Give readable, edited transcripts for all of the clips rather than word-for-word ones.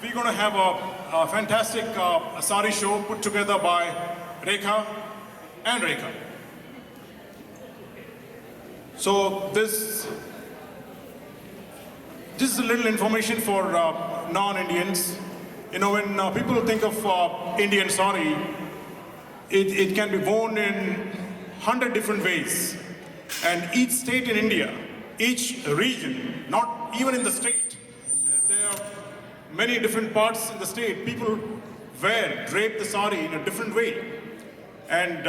we're going to have a fantastic sari show put together by Rekha and Rekha. So this is a little information for non-Indians. You know, when people think of Indian sari, it can be worn in 100 different ways. And each state in India, each region, not even in the state, there are many different parts in the state. People drape the sari in a different way. And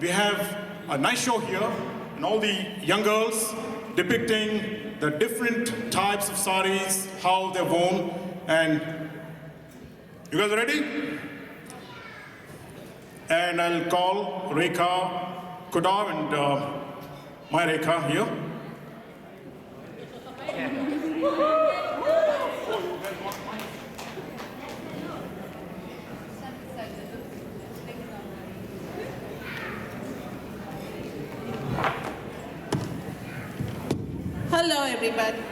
we have a nice show here, and all the young girls depicting the different types of saris, how they're worn. And you guys ready? And I'll call Rekha Kudav and my Rekha here. Hello, everybody.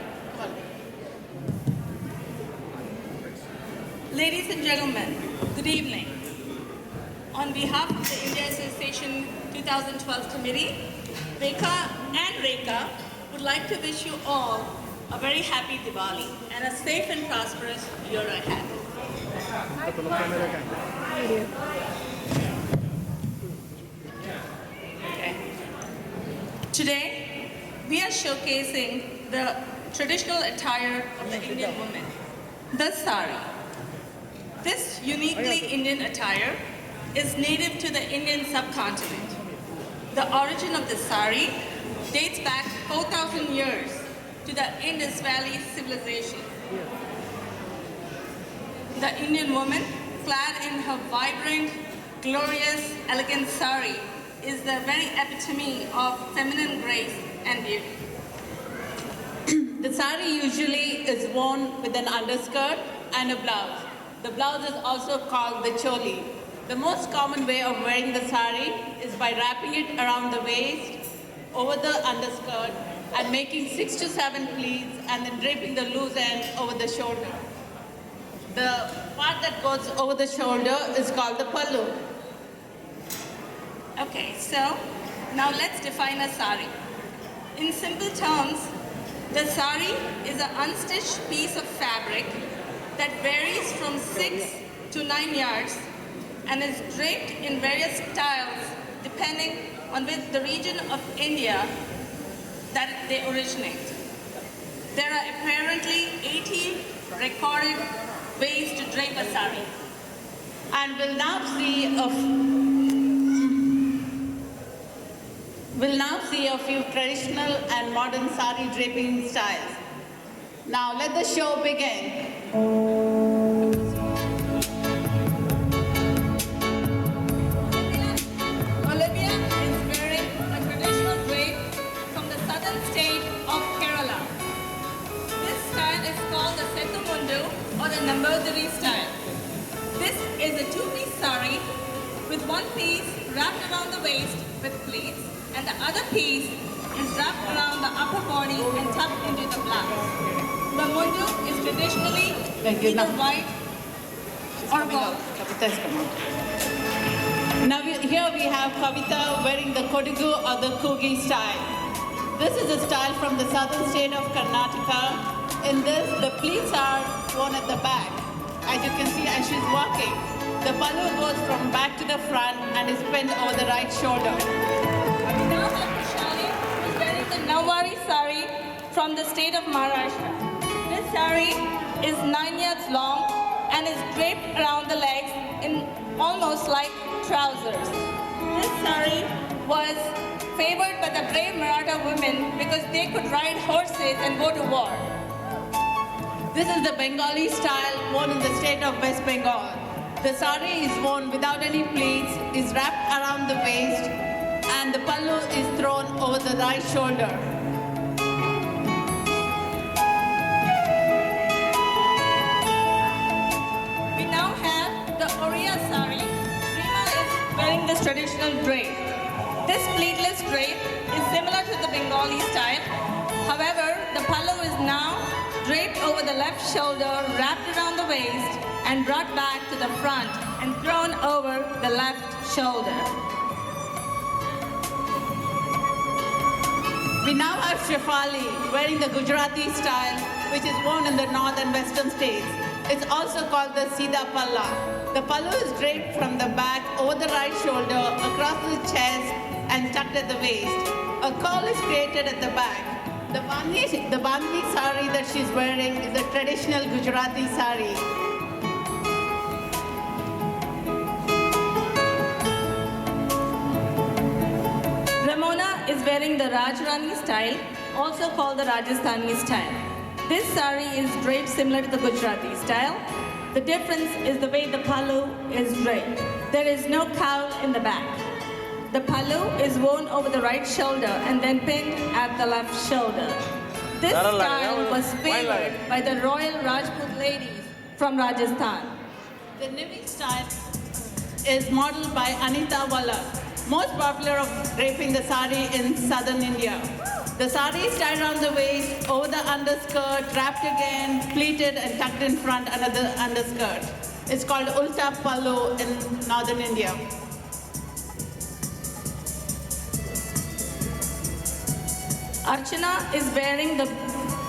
Ladies and gentlemen, good evening. On behalf of the India Association 2012 Committee, Rekha would like to wish you all a very happy Diwali and a safe and prosperous year ahead. Okay. Today, we are showcasing the traditional attire of the Indian woman, the sari. This uniquely Indian attire is native to the Indian subcontinent. The origin of the sari dates back 4,000 years to the Indus Valley civilization. The Indian woman, clad in her vibrant, glorious, elegant sari, is the very epitome of feminine grace and beauty. The sari usually is worn with an underskirt and a blouse. The blouse is also called the choli. The most common way of wearing the sari is by wrapping it around the waist, over the underskirt, and making 6 to 7 pleats, and then draping the loose end over the shoulder. The part that goes over the shoulder is called the pallu. Okay, so now let's define a sari. In simple terms, the sari is an unstitched piece of fabric that varies from 6 to 9 yards and is draped in various styles depending on which the region of India that they originate. There are apparently 80 recorded ways to drape a sari. And we'll now see a few traditional and modern sari draping styles. Now let the show begin. Olivia is wearing a traditional drape from the southern state of Kerala. This style is called the Sethu Mundu or the Namboothiri style. This is a two-piece sari with one piece wrapped around the waist with pleats, and the other piece is wrapped around the upper body and tucked into the blouse. The mundu is traditionally either white or gold. Now here we have Kavita wearing the Kodugu or the Kugi style. This is a style from the southern state of Karnataka. In this, the pleats are worn at the back. As you can see as she's walking, the pallu goes from back to the front and is pinned over the right shoulder. Now Shani is wearing the Nawari sari from the state of Maharashtra. This sari is 9 yards long and is draped around the legs in almost like trousers. This sari was favored by the brave Maratha women because they could ride horses and go to war. This is the Bengali style worn in the state of West Bengal. The sari is worn without any pleats, is wrapped around the waist, and the pallu is thrown over the right shoulder. We now have the Oriya sari. Rima is wearing this traditional drape. This pleatless drape is similar to the Bengali style. However, the pallu is now draped over the left shoulder, wrapped around the the waist and brought back to the front and thrown over the left shoulder. We now have Shefali wearing the Gujarati style, which is worn in the north and western states. It's also called the Sida Palla. The pallu is draped from the back over the right shoulder, across the chest, and tucked at the waist. A curl is created at the back. The bandhni sari that she's wearing is a traditional Gujarati sari. Ramona is wearing the Rajrani style, also called the Rajasthani style. This sari is draped similar to the Gujarati style. The difference is the way the pallu is draped. There is no cowl in the back. The pallu is worn over the right shoulder and then pinned at the left shoulder. This style was favored by the royal Rajput ladies from Rajasthan. The Nivi style is modeled by Anita Walla, most popular of draping the sari in southern India. The sari is tied around the waist, over the underskirt, wrapped again, pleated and tucked in front under the underskirt. It's called Ulta Pallu in northern India. Archana is wearing the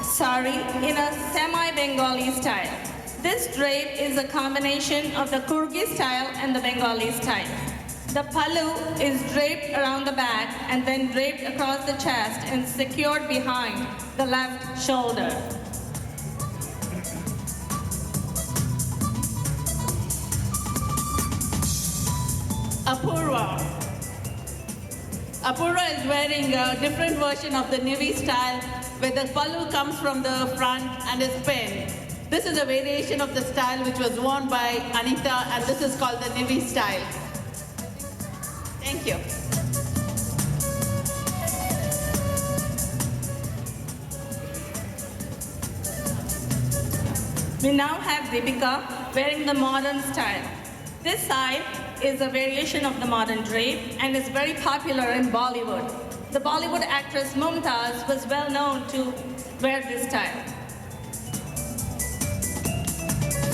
sari in a semi-Bengali style. This drape is a combination of the Kurgi style and the Bengali style. The pallu is draped around the back and then draped across the chest and secured behind the left shoulder. Apurva is wearing a different version of the Nivi style where the pallu comes from the front and is pinned. This is a variation of the style which was worn by Anita, and this is called the Nivi style. Thank you. We now have Deepika wearing the modern style. This side is a variation of the modern drape and is very popular in Bollywood. The Bollywood actress Mumtaz was well known to wear this style.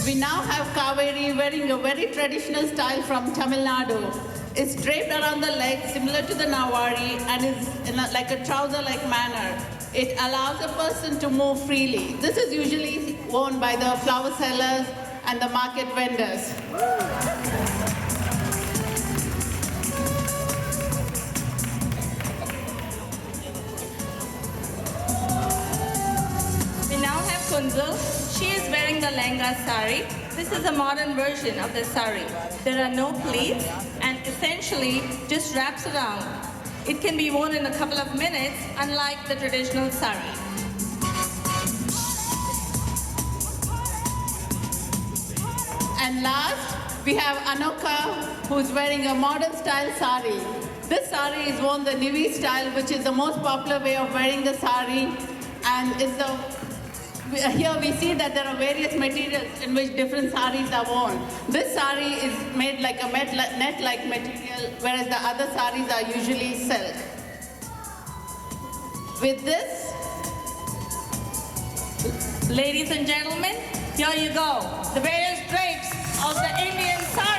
We now have Kaveri wearing a very traditional style from Tamil Nadu. It's draped around the legs similar to the Nawari and is in like a trouser-like manner. It allows a person to move freely. This is usually worn by the flower sellers and the market vendors. We now have Kunzul. She is wearing the Lenga sari. This is a modern version of the sari. There are no pleats and essentially just wraps around. It can be worn in a couple of minutes, unlike the traditional sari. And last, we have Anoka, who's wearing a modern style sari. This sari is worn the Nivi style, which is the most popular way of wearing the sari, and is the here we see that there are various materials in which different saris are worn. This sari is made like a net-like material, whereas the other saris are usually silk. With this, Ladies and gentlemen, here you go. The various drapes of the Indian sari.